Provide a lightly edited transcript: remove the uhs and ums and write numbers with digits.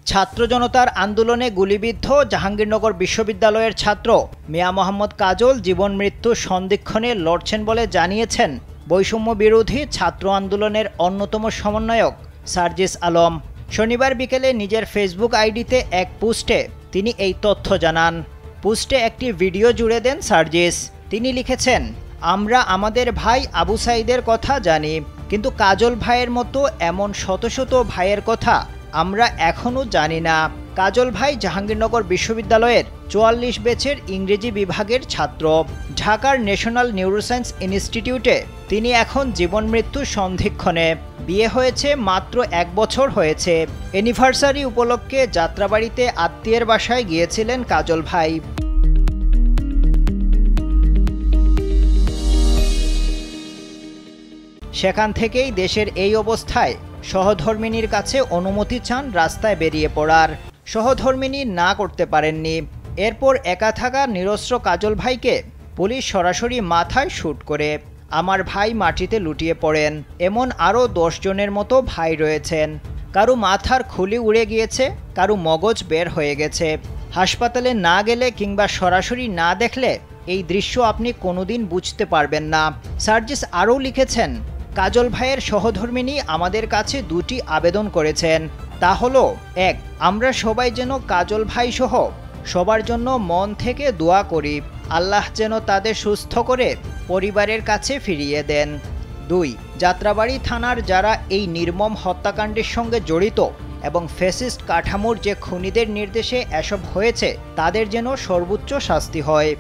ছাত্র জনতার আন্দোলনে গুলিবিদ্ধ জাহাঙ্গীরনগর বিশ্ববিদ্যালয়ের ছাত্র মিয়া মোহাম্মদ কাজল জীবন মৃত্যু সন্ধিক্ষণে লড়ছেন বলে জানিয়েছেন বৈষম্য বিরোধী ছাত্র আন্দোলনের অন্যতম সমন্বয়ক সার্জিস আলম। শনিবার বিকেলে নিজের ফেসবুক আইডিতে এক পোস্টে তিনি এই তথ্য জানান। পোস্টে একটি ভিডিও জুড়ে দেন সার্জিস। তিনি লিখেছেন, আমরা আমাদের ভাই আবু সাঈদের কথা জানি, কিন্তু কাজল ভাইয়ের মতো এমন শত শত ভাইয়ের কথা আমরা এখনও জানি না। কাজল ভাই জাহাঙ্গীরনগর বিশ্ববিদ্যালয়ের ৪৪ ব্যাচের ইংরেজি বিভাগের ছাত্র। ঢাকার ন্যাশনাল নিউরোসায়েন্স ইনস্টিটিউটে তিনি এখন জীবন মৃত্যু সন্ধিক্ষণে। বিয়ে হয়েছে মাত্র ১ বছর হয়েছে। অ্যানিভার্সারি উপলক্ষে যাত্রাবাড়িতে আত্মীয়ের বাসায় গিয়েছিলেন কাজল ভাই। সেখান থেকেই দেশের এই অবস্থায় সহধর্মিণীর কাছে অনুমতি চান রাস্তায় বেরিয়ে পড়ার। সহধর্মিণী না করতে পারেননি। এরপর একা থাকা নিরস্ত্র কাজল ভাইকে পুলিশ সরাসরি মাথায় শ্যুট করে। আমার ভাই মাটিতে লুটিয়ে পড়েন। এমন আরও ১০ জনের মতো ভাই রয়েছেন। কারো মাথার খুলি উড়ে গিয়েছে, কারো মগজ বের হয়ে গেছে। হাসপাতালে না গেলে কিংবা সরাসরি না দেখলে এই দৃশ্য আপনি কোনোদিন বুঝতে পারবেন না। সার্জিস আরও লিখেছেন, কাজল ভাইয়ের সহধর্মিণী আমাদের কাছে ২টি আবেদন করেছেন। তা হলো, ১, আমরা সবাই যেন কাজল ভাই সহ সবার জন্য মন থেকে দোয়া করি, আল্লাহ যেন তাদের সুস্থ করে পরিবারের কাছে ফিরিয়ে দেন। ২, যাত্রাবাড়ি থানার যারা এই নির্মম হত্যাকাণ্ডের সঙ্গে জড়িত এবং ফ্যাসিস্ট কাঠামোর যে খুনিদের নির্দেশে এসব হয়েছে তাদের যেন সর্বোচ্চ শাস্তি হয়।